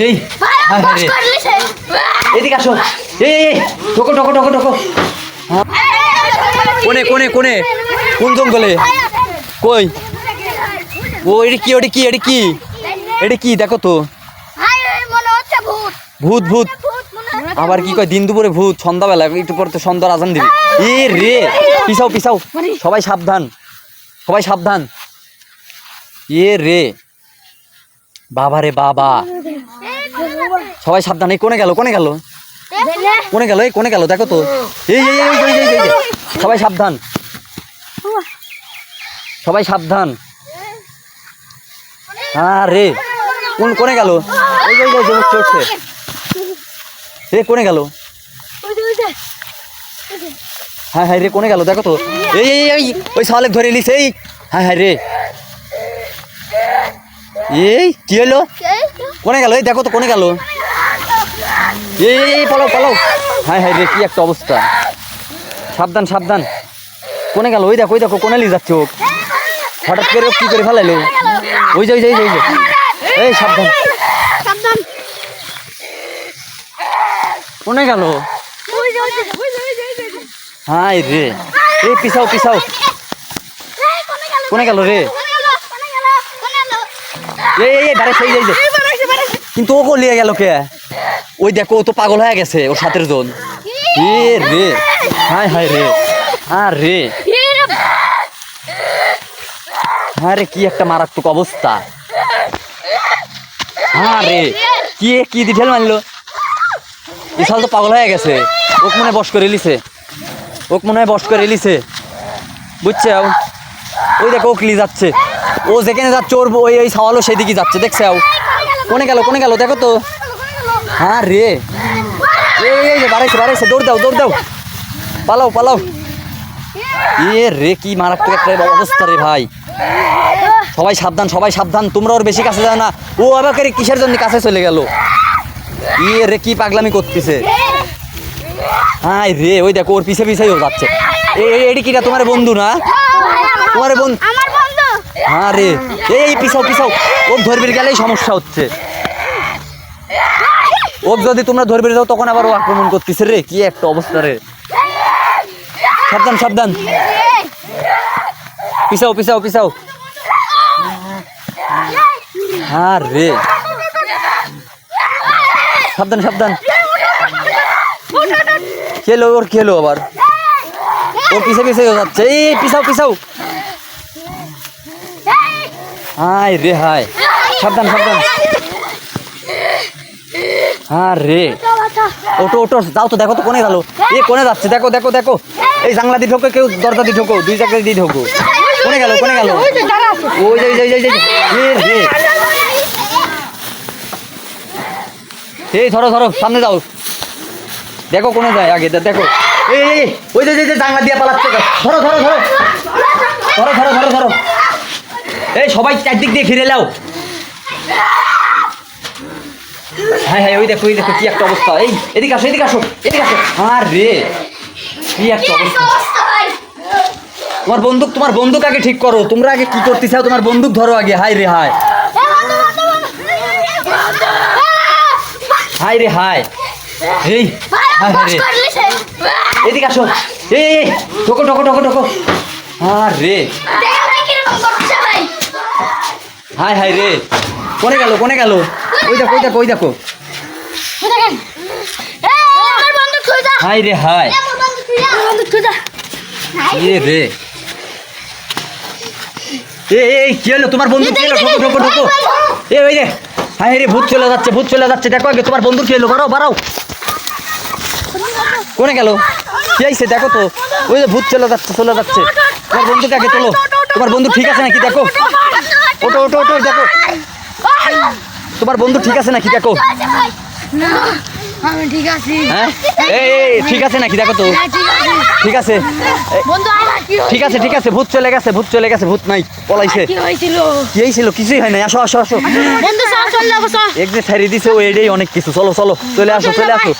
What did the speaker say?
এই এদিকে আসো। এই ঢোকো ঢোকো ঢোকো ঢোকো। কোনে কোনে কোনে কোন জঙ্গলে? কই? ও এটি কি? ওটি কি? এটি কি? এটি কি? দেখো তো। ভূত ভূত আবার কি কয়? দিন দুপুরে ভূত, সন্ধ্যাবেলা একটু পরে তো সন্ধ্যার আজান দিবে। এ রে, পিছাও পিছাও, সবাই সাবধান, সবাই সাবধান। এ রে বাবা রে বাবা, সবাই সাবধান। এই কোনে গেল? কোনে গেল? কোনে গেল? এই কোনে গেল? দেখো তো। এই সবাই সাবধান, সবাই সাবধান। আরে কোন কোনে গেল? এই চড়ছে। এ কোনে গেল? হ্যাঁ হ্যাঁ রে, কোনে গেল? দেখো তো। এই ওই সালেক ধরে নিস। এই হ্যাঁ হ্যাঁ রে, এই কি হলো? কোনে গেল? এই দেখো তো কোনে গেল? এই পালাও পালাও। হ্যাঁ হ্যাঁ রে, কি একটা অবস্থা। সাবধান সাবধান। কোনে গেল? ওই দেখো, ওই দেখো কোনে নিয়ে যাচ্ছে ও। হঠাৎ করে কি করে ফেলাইলো? ওই যে ওই যে ওই যে। এই সাবধান সাবধান। কোনে গেল? হাই রে, এই পিছাও পিছাও। কোনে গেল রে? এই দাঁড়াইছে, এই যে। কিন্তু ও লিয়ে গেল কে? ওই দেখো, ও তো পাগল হয়ে গেছে, ওর সাথের জন। এ রে, হাই হাই রে, আর রে, হ্যাঁ রে, কি একটা মারাত্মক অবস্থা। হ্যাঁ রে, কি কি দিঠেল মারলো? বিশাল তো পাগল হয়ে গেছে। ওক মনে হয় বস করে এলিছে, ওক মনে হয় বস করে এলিছে, বুঝছে? ওই দেখো ও ক্লি যাচ্ছে, ও যেখানে যাচ্ছে ওর ওই ওই সাওয়ালও সেদিকে যাচ্ছে, দেখছে? কোনে গেল? কোনে গেল? দেখো তো। হ্যাঁ রে, এই যে বাড়াইছে বাড়াইছে, দৌড় দাও দৌড় দাও, পালাও পালাও। এ রে, কি মারাত্মক একটা অবস্থা রে ভাই। সবাই সাবধান, সবাই সাবধান। তোমরা ওর বেশি কাছে যাও না। ও আবার কিসের জন্য কাছে চলে গেল? এ রে, কি পাগলামি করতেছে। হাই রে, ওই দেখো ওর পিছে পিছেই ও যাচ্ছে। এটি কিটা? তোমার বন্ধু না? তোমার বন্ধু? হ্যাঁ রে, এই পিছাও পিছাও। ও ধরবে গেলেই সমস্যা হচ্ছে। ও যদি তোমরা ধরবে যাও তখন আবার ও আক্রমণ করতেছে রে, কি একটা অবস্থা রে। সাবধান সাবধান, পিছাও পিছাও পিছাও। হ্যাঁ রে, সাবধান সাবধান। খেলো ওর, খেলো আবার ওর পিছে পিছে যাচ্ছে। এই পিছাও পিছাও। হাই রে হাই, সাবধান সাবধান। হ্যাঁ রে, ওটো ওটো, যাও তো। দেখো তো কোনে গেল? এ কোনে যাচ্ছে? দেখো দেখো দেখো। এই জানলা দিয়ে ঢোকো, কেউ দরজা দিয়ে ঢোকো, দুই জায়গায় দিয়ে ঢোকো। কোনে গেল? কোনে গেল? ওই যে রে, এই ধরো ধরো, সামনে যাও। দেখো কোনে যায় আগে, দেখো। এই ওই যে জানলা দিয়ে পালাচ্ছে। ধরো ধরো ধরো ধরো ধরো ধরো ধরো। এই সবাই চারদিক দিয়ে ঘিরে নাও। হ্যাঁ হ্যাঁ, ওই দেখো ওই দেখো, কি একটা অবস্থা। এই এদিকে আসো এদিকে আসো এদিকে আসো। আর রে, কি একটা অবস্থা। তোমার বন্দুক আগে ঠিক করো। তোমরা আগে কি করতে চাও? তোমার বন্দুক ধরো আগে। হাই রে হাই, হাই রে হাই। এই হাই হাই রে, এদিকে আসো। এই ঢোকো ঢোকো ঢোকো ঢোকো। আর রে, হাই হাই রে, কোনে গেল? কোনে গেল? ওই দেখো ওই দেখো ওই দেখো। হাই রে হাই, এ রে, এই কি হলো? তোমার বন্ধু কি হলো? ঢোকো ঢোকো ঢোকো। ওই যে, হাই রে, ভূত চলে যাচ্ছে, ভূত চলে যাচ্ছে। দেখো আগে তোমার বন্ধু কি হলো? বাড়াও বাড়াও। কোনে গেল? কি আইছে? দেখো তো, ওই যে ভূত চলে যাচ্ছে চলে যাচ্ছে। তোমার বন্ধুকে আগে তোলো। তোমার বন্ধু ঠিক আছে নাকি দেখো। ওটো ওটো ওটো, দেখো তোমার বন্ধু ঠিক আছে নাকি দেখো। ঠিক আছে। হ্যাঁ, এই ঠিক আছে নাকি দেখো তো। ঠিক আছে ঠিক আছে ঠিক আছে। ভূত চলে গেছে, ভূত চলে গেছে, ভূত নাই, পলাইছে। কি হয়েছিল? কিছুই হয় নাই। আসো আসো আসো। এক যে ছাড়িয়ে দিছে ও, এটাই অনেক কিছু। চলো চলো, চলে আসো চলে আসো।